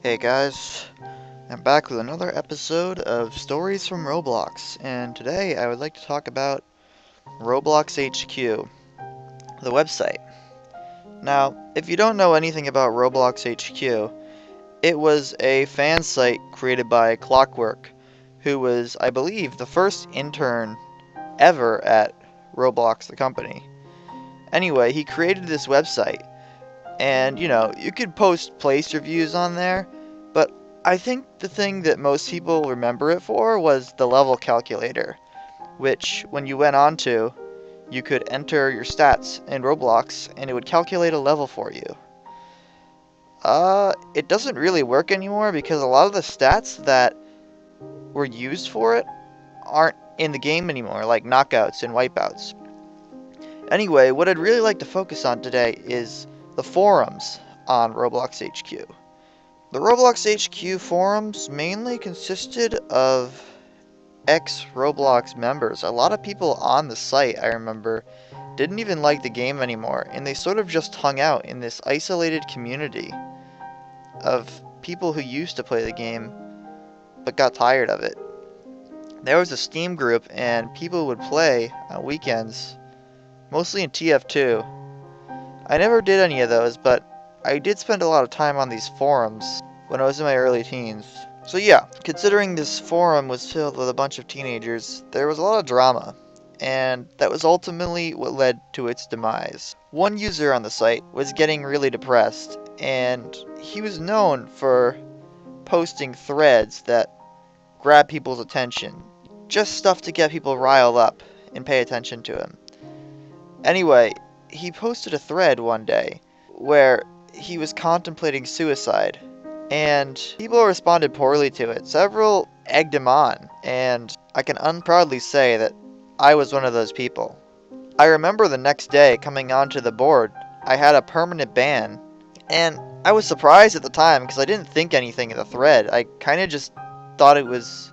Hey guys, I'm back with another episode of Stories from Roblox, and today I would like to talk about Roblox HQ, the website. Now, if you don't know anything about Roblox HQ, it was a fan site created by Clockwork, who was, I believe, the first intern ever at Roblox, the company. Anyway, he created this website, and you could post place reviews on there, but I think the thing that most people remember it for was the level calculator, which when you went onto, you could enter your stats in Roblox and it would calculate a level for you. It doesn't really work anymore because a lot of the stats that were used for it aren't in the game anymore, like knockouts and wipeouts. Anyway, what I'd really like to focus on today is the forums on Roblox HQ. The Roblox HQ forums mainly consisted of ex-Roblox members. A lot of people on the site, I remember, didn't even like the game anymore, and they sort of just hung out in this isolated community of people who used to play the game but got tired of it. There was a Steam group, and people would play on weekends, mostly in TF2. I never did any of those, but I did spend a lot of time on these forums when I was in my early teens. So yeah, considering this forum was filled with a bunch of teenagers, there was a lot of drama, and that was ultimately what led to its demise. One user on the site was getting really depressed, and he was known for posting threads that grab people's attention. Just stuff to get people riled up and pay attention to him. Anyway, he posted a thread one day where he was contemplating suicide, and people responded poorly to it. Several egged him on, and I can unproudly say that I was one of those people. I remember the next day coming onto the board, I had a permanent ban, and I was surprised at the time because I didn't think anything of the thread. I kind of just thought it was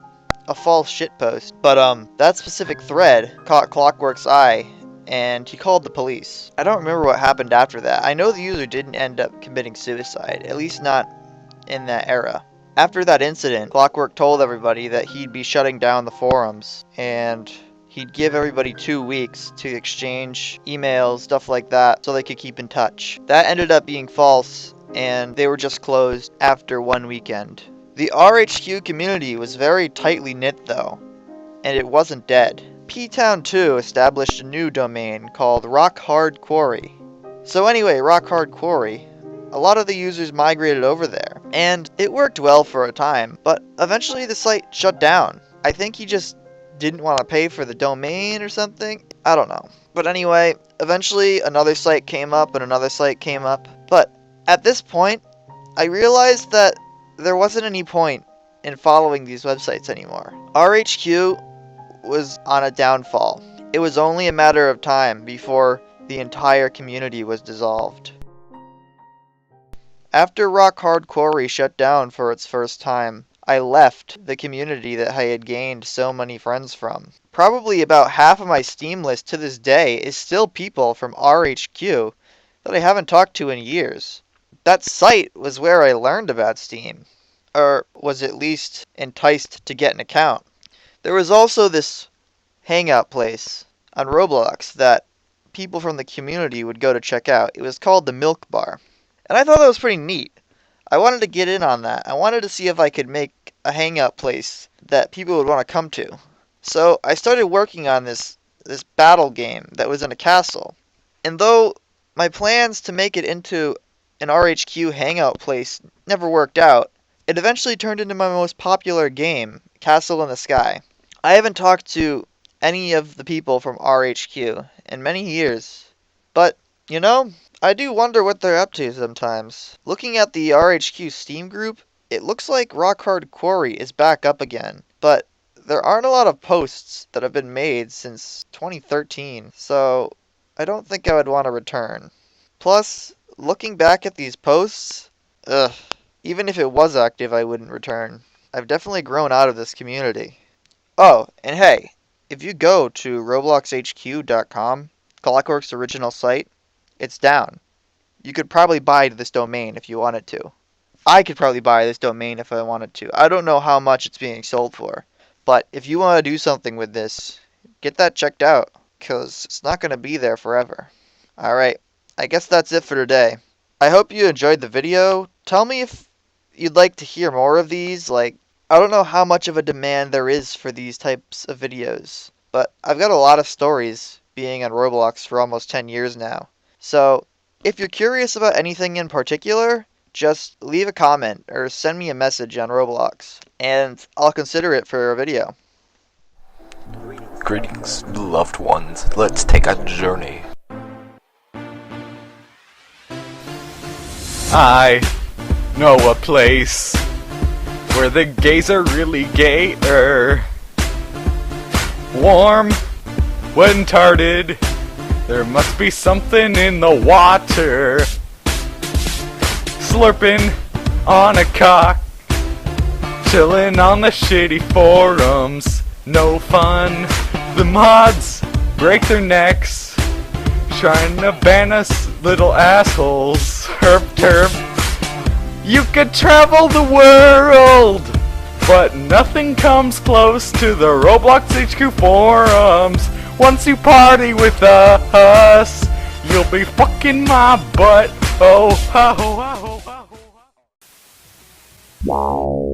a false shitpost. But that specific thread caught Clockwork's eye, and he called the police. I don't remember what happened after that. I know the user didn't end up committing suicide, at least not in that era. After that incident, Clockwork told everybody that he'd be shutting down the forums, and he'd give everybody 2 weeks to exchange emails, stuff like that, so they could keep in touch. That ended up being false, and they were just closed after 1 weekend. The RHQ community was very tightly knit though, and it wasn't dead. P-Town 2 established a new domain called Rock Hard Quarry. So anyway, Rock Hard Quarry, a lot of the users migrated over there, and it worked well for a time, but eventually the site shut down. I think he just didn't want to pay for the domain or something. I don't know. But anyway, eventually another site came up and another site came up. But at this point, I realized that there wasn't any point in following these websites anymore. RHQ was on a downfall. It was only a matter of time before the entire community was dissolved. After Rock Hard Quarry shut down for its first time, I left the community that I had gained so many friends from. Probably about half of my Steam list to this day is still people from RHQ that I haven't talked to in years. That site was where I learned about Steam, or was at least enticed to get an account. There was also this hangout place on Roblox that people from the community would go to check out. It was called the Milk Bar. And I thought that was pretty neat. I wanted to get in on that. I wanted to see if I could make a hangout place that people would want to come to. So I started working on this battle game that was in a castle. And though my plans to make it into an RHQ hangout place never worked out, it eventually turned into my most popular game, Castle in the Sky. I haven't talked to any of the people from RHQ in many years, but I do wonder what they're up to sometimes. Looking at the RHQ Steam group, it looks like Rock Hard Quarry is back up again, but there aren't a lot of posts that have been made since 2013, so I don't think I would want to return. Plus, looking back at these posts, even if it was active, I wouldn't return. I've definitely grown out of this community. Oh, and hey, if you go to robloxhq.com, Clockwork's original site, it's down. You could probably buy this domain if you wanted to. I could probably buy this domain if I wanted to. I don't know how much it's being sold for. But if you want to do something with this, get that checked out, because it's not going to be there forever. Alright, I guess that's it for today. I hope you enjoyed the video. Tell me if you'd like to hear more of these. Like, I don't know how much of a demand there is for these types of videos, but I've got a lot of stories being on Roblox for almost 10 years now. So, if you're curious about anything in particular, just leave a comment or send me a message on Roblox, and I'll consider it for a video. Greetings, loved ones. Let's take a journey. I know a place where the gays are really gayer. Warm, wind-hearted, there must be something in the water. Slurping on a cock, chilling on the shitty forums. No fun, the mods break their necks, trying to ban us little assholes. Herp terp. You could travel the world, but nothing comes close to the Roblox HQ forums. Once you party with us, you'll be fucking my butt. Oh, ho, ho, ho, ho, ho.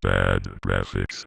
Bad graphics.